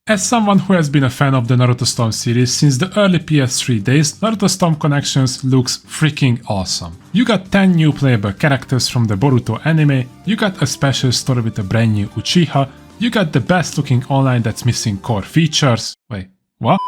As someone who has been a fan of the Naruto Storm series since the early PS3 days, Naruto Storm Connections looks freaking awesome. You got 10 new playable characters from the Boruto anime, you got a special story with a brand new Uchiha, you got the best looking online that's missing core features. Wait, what?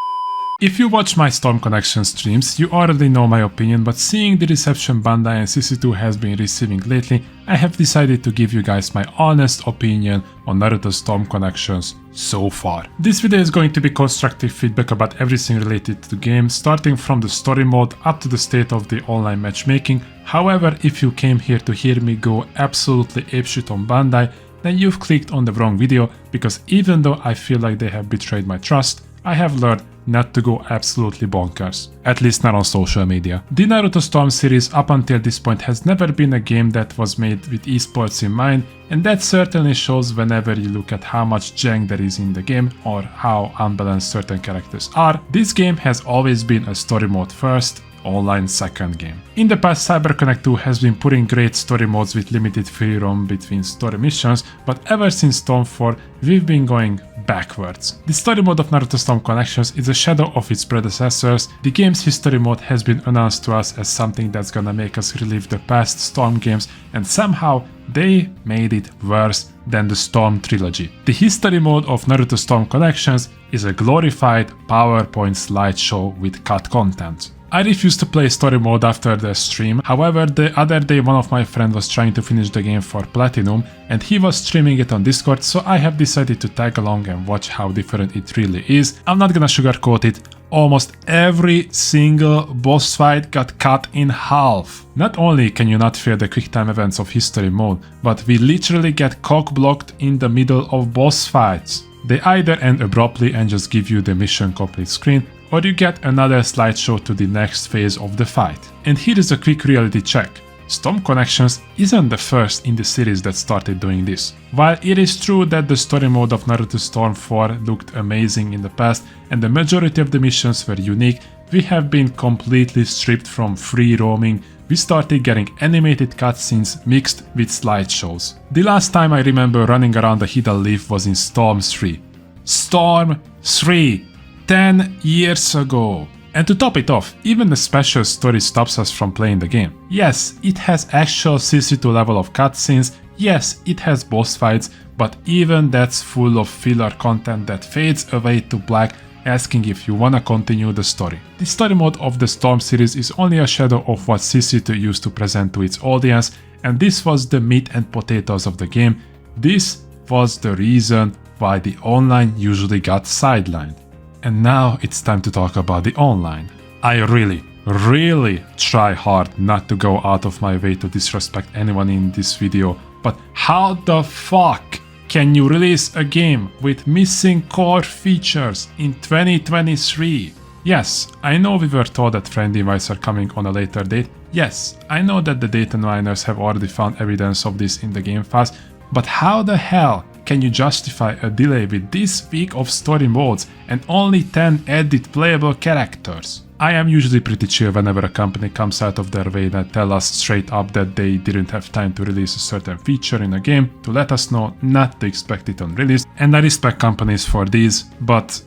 If you watch my Storm Connection streams, you already know my opinion, but seeing the reception Bandai and CC2 has been receiving lately, I have decided to give you guys my honest opinion on Naruto Storm Connections so far. This video is going to be constructive feedback about everything related to the game, starting from the story mode up to the state of the online matchmaking. However, if you came here to hear me go absolutely apeshit on Bandai, then you've clicked on the wrong video, because even though I feel like they have betrayed my trust, I have learned not to go absolutely bonkers, at least not on social media. The Naruto Storm series up until this point has never been a game that was made with esports in mind, and that certainly shows whenever you look at how much jank there is in the game or how unbalanced certain characters are. This game has always been a story mode first, online second game. In the past, CyberConnect 2 has been putting great story modes with limited free roam between story missions, but ever since Storm 4, we've been going backwards. The story mode of Naruto Storm Connections is a shadow of its predecessors. The game's history mode has been announced to us as something that's gonna make us relive the past Storm games, and somehow they made it worse than the Storm trilogy. The history mode of Naruto Storm Connections is a glorified PowerPoint slideshow with cut content. I refused to play story mode after the stream, however the other day one of my friends was trying to finish the game for Platinum and he was streaming it on Discord, so I have decided to tag along and watch how different it really is. I'm not gonna sugarcoat it, almost every single boss fight got cut in half. Not only can you not fear the quick time events of history mode, but we literally get cock-blocked in the middle of boss fights. They either end abruptly and just give you the mission complete screen, or you get another slideshow to the next phase of the fight. And here is a quick reality check. Storm Connections isn't the first in the series that started doing this. While it is true that the story mode of Naruto Storm 4 looked amazing in the past and the majority of the missions were unique, we have been completely stripped from free roaming. We started getting animated cutscenes mixed with slideshows. The last time I remember running around the hidden leaf was in Storm 3. Storm 3! 10 years ago. And to top it off, even the special story stops us from playing the game. Yes, it has actual CC2 level of cutscenes, yes, it has boss fights, but even that's full of filler content that fades away to black, asking if you wanna continue the story. The story mode of the Storm series is only a shadow of what CC2 used to present to its audience, and this was the meat and potatoes of the game. This was the reason why the online usually got sidelined. And now it's time to talk about the online. I really try hard not to go out of my way to disrespect anyone in this video, but how the fuck can you release a game with missing core features in 2023? Yes, I know we were told that friend invites are coming on a later date. Yes, I know that the data miners have already found evidence of this in the game files, but how the hell can you justify a delay with this week of story modes and only 10 added playable characters? I am usually pretty chill whenever a company comes out of their way and tell us straight up that they didn't have time to release a certain feature in a game to let us know not to expect it on release, and I respect companies for these, but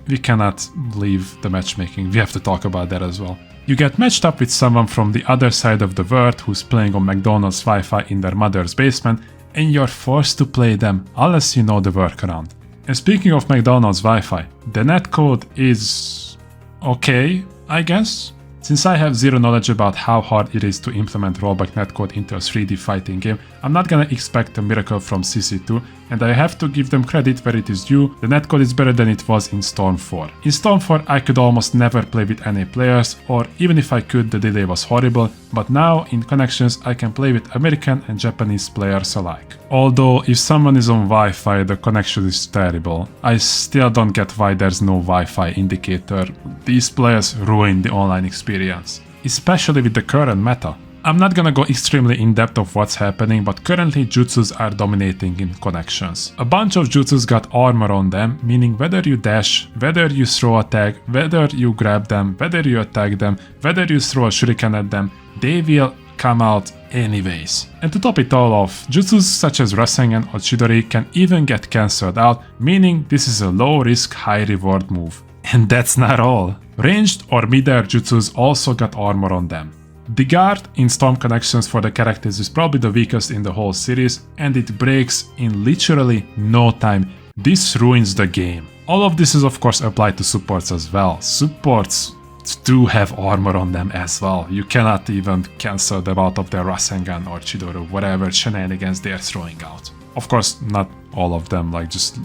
we cannot leave the matchmaking, we have to talk about that as well. You get matched up with someone from the other side of the world who's playing on McDonald's Wi-Fi in their mother's basement, and you're forced to play them unless you know the workaround. And speaking of McDonald's Wi-Fi, the netcode is okay, I guess? Since I have zero knowledge about how hard it is to implement rollback netcode into a 3D fighting game, I'm not gonna expect a miracle from CC2, and I have to give them credit where it is due. The netcode is better than it was in Storm 4. In Storm 4 I could almost never play with any players, or even if I could, the delay was horrible, but now in Connections I can play with American and Japanese players alike. Although if someone is on Wi-Fi the connection is terrible. I still don't get why there's no Wi-Fi indicator. These players ruin the online experience, especially with the current meta. I'm not gonna go extremely in depth of what's happening, but currently jutsus are dominating in Connections. A bunch of jutsus got armor on them, meaning whether you dash, whether you throw a tag, whether you grab them, whether you attack them, whether you throw a shuriken at them, they will come out anyways. And to top it all off, jutsus such as Rasengan or Chidori can even get cancelled out, meaning this is a low risk, high reward move. And that's not all. Ranged or mid-air jutsus also got armor on them. The guard in Storm connections for the characters is probably the weakest in the whole series, and it breaks in literally no time. This ruins the game. All of this is of course applied to supports as well. Supports do have armor on them as well. You cannot even cancel them out of their Rasengan or Chidori, whatever shenanigans they are throwing out. Of course, not all of them, like just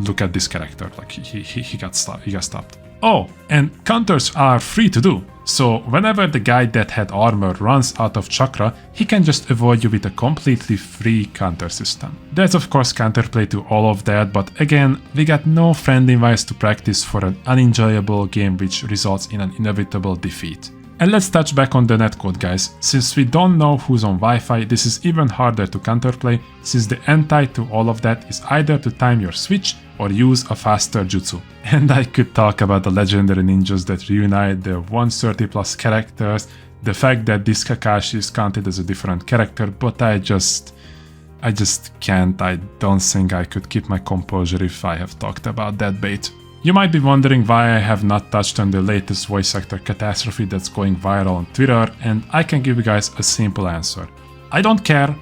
look at this character, like he got stopped. Oh, and counters are free to do. So whenever the guy that had armor runs out of chakra, he can just avoid you with a completely free counter system. There's of course counterplay to all of that, but again, we got no friendly ways to practice for an unenjoyable game which results in an inevitable defeat. And let's touch back on the netcode, guys. Since we don't know who's on Wi-Fi, this is even harder to counterplay, since the anti to all of that is either to time your switch or use a faster jutsu. And I could talk about the legendary ninjas that reunite the 130 plus characters, the fact that this Kakashi is counted as a different character, but I just can't. I don't think I could keep my composure if I have talked about that bait. You might be wondering why I have not touched on the latest voice actor catastrophe that's going viral on Twitter, and I can give you guys a simple answer. I don't care,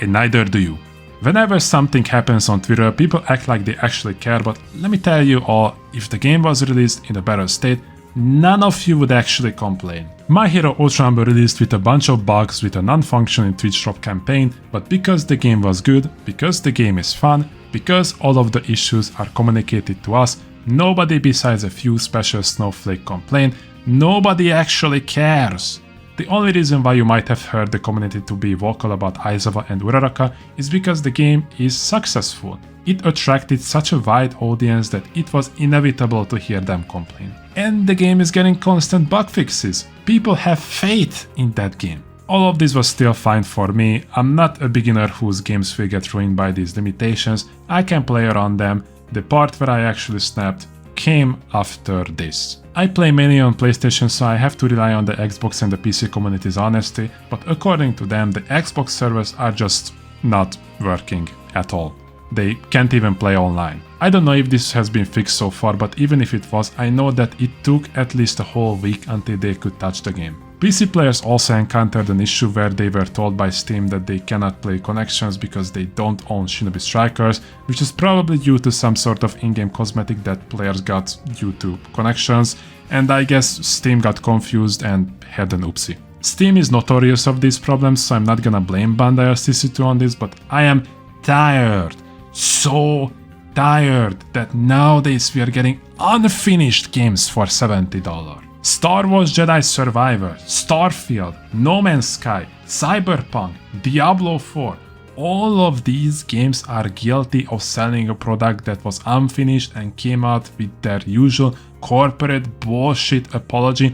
and neither do you. Whenever something happens on Twitter, people act like they actually care, but let me tell you all, if the game was released in a better state, none of you would actually complain. My Hero Ultraman released with a bunch of bugs with a non-functioning Twitch drop campaign, but because the game was good, because the game is fun, because all of the issues are communicated to us, nobody besides a few special snowflake complain, nobody actually cares. The only reason why you might have heard the community to be vocal about Aizawa and Uraraka is because the game is successful. It attracted such a wide audience that it was inevitable to hear them complain. And the game is getting constant bug fixes. People have faith in that game. All of this was still fine for me. I'm not a beginner whose games will get ruined by these limitations. I can play around them. The part where I actually snapped came after this. I play mainly on PlayStation, so I have to rely on the Xbox and the PC community's honesty, but according to them, the Xbox servers are just not working at all. They can't even play online. I don't know if this has been fixed so far, but even if it was, I know that it took at least a whole week until they could touch the game. PC players also encountered an issue where they were told by Steam that they cannot play Connections because they don't own Shinobi Strikers, which is probably due to some sort of in-game cosmetic that players got due to Connections, and I guess Steam got confused and had an oopsie. Steam is notorious of these problems, so I'm not gonna blame Bandai or CC2 on this, but I am tired, so tired, that nowadays we are getting unfinished games for $70. Star Wars Jedi Survivor, Starfield, No Man's Sky, Cyberpunk, Diablo 4, all of these games are guilty of selling a product that was unfinished and came out with their usual corporate bullshit apology,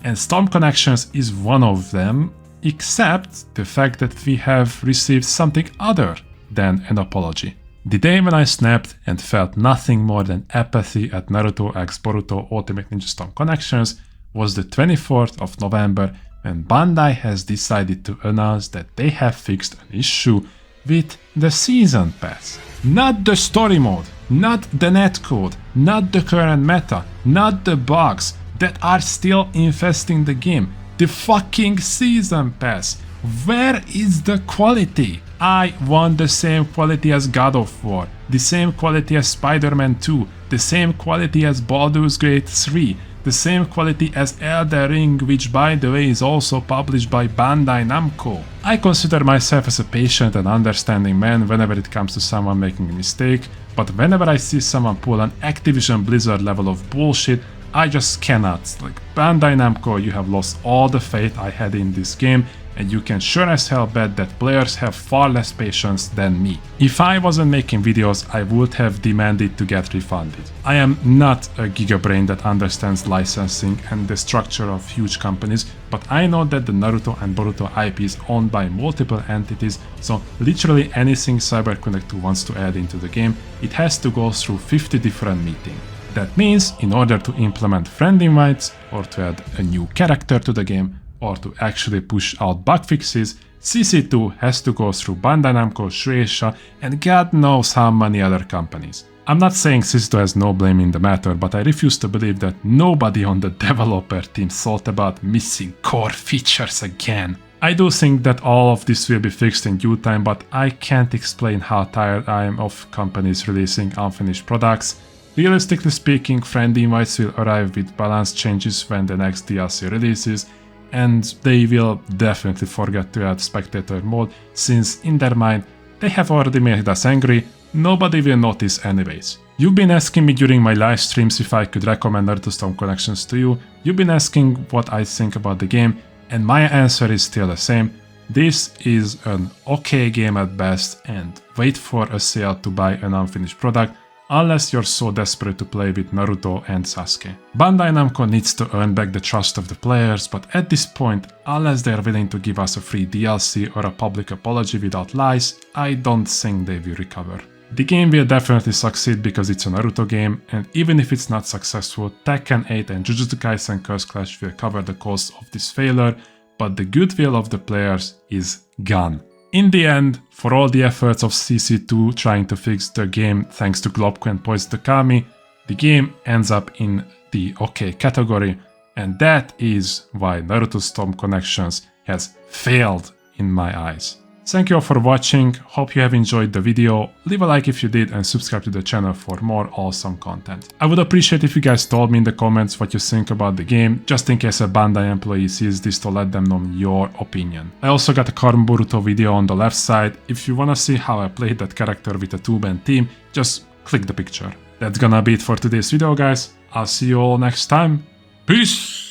and Storm Connections is one of them, except the fact that we have received something other than an apology. The day when I snapped and felt nothing more than apathy at Naruto x Boruto Ultimate Ninja Storm Connections was the 24th of November, when Bandai has decided to announce that they have fixed an issue with the Season Pass. Not the story mode, not the netcode, not the current meta, not the bugs that are still infesting the game. The fucking Season Pass. Where is the quality? I want the same quality as God of War, the same quality as Spider-Man 2, the same quality as Baldur's Gate 3, the same quality as Elden Ring, which by the way is also published by Bandai Namco. I consider myself as a patient and understanding man whenever it comes to someone making a mistake, but whenever I see someone pull an Activision Blizzard level of bullshit, I just cannot. Like, Bandai Namco, you have lost all the faith I had in this game, and you can sure as hell bet that players have far less patience than me. If I wasn't making videos, I would have demanded to get refunded. I am not a gigabrain that understands licensing and the structure of huge companies, but I know that the Naruto and Boruto IP is owned by multiple entities, so literally anything CyberConnect 2 wants to add into the game, it has to go through 50 different meetings. That means, in order to implement friend invites, or to add a new character to the game, or to actually push out bug fixes, CC2 has to go through Bandai Namco, Shueisha, and God knows how many other companies. I'm not saying CC2 has no blame in the matter, but I refuse to believe that nobody on the developer team thought about missing core features again. I do think that all of this will be fixed in due time, but I can't explain how tired I am of companies releasing unfinished products. Realistically speaking, friend invites will arrive with balance changes when the next DLC releases, and they will definitely forget to add spectator mode, since in their mind they have already made us angry, nobody will notice anyways. You've been asking me during my live streams if I could recommend Naruto Storm Connections to you, you've been asking what I think about the game, and my answer is still the same. This is an okay game at best, and wait for a sale to buy an unfinished product, unless you're so desperate to play with Naruto and Sasuke. Bandai Namco needs to earn back the trust of the players, but at this point, unless they're willing to give us a free DLC or a public apology without lies, I don't think they will recover. The game will definitely succeed because it's a Naruto game, and even if it's not successful, Tekken 8 and Jujutsu Kaisen Curse Clash will cover the cost of this failure, but the goodwill of the players is gone. In the end, for all the efforts of CC2 trying to fix the game thanks to Globko and Poison Takami, the game ends up in the okay category, and that is why Naruto Storm Connections has failed in my eyes. Thank you all for watching, hope you have enjoyed the video, leave a like if you did and subscribe to the channel for more awesome content. I would appreciate if you guys told me in the comments what you think about the game, just in case a Bandai employee sees this to let them know your opinion. I also got a current Boruto video on the left side, if you wanna see how I played that character with a 2-man team, just click the picture. That's gonna be it for today's video guys, I'll see you all next time, peace!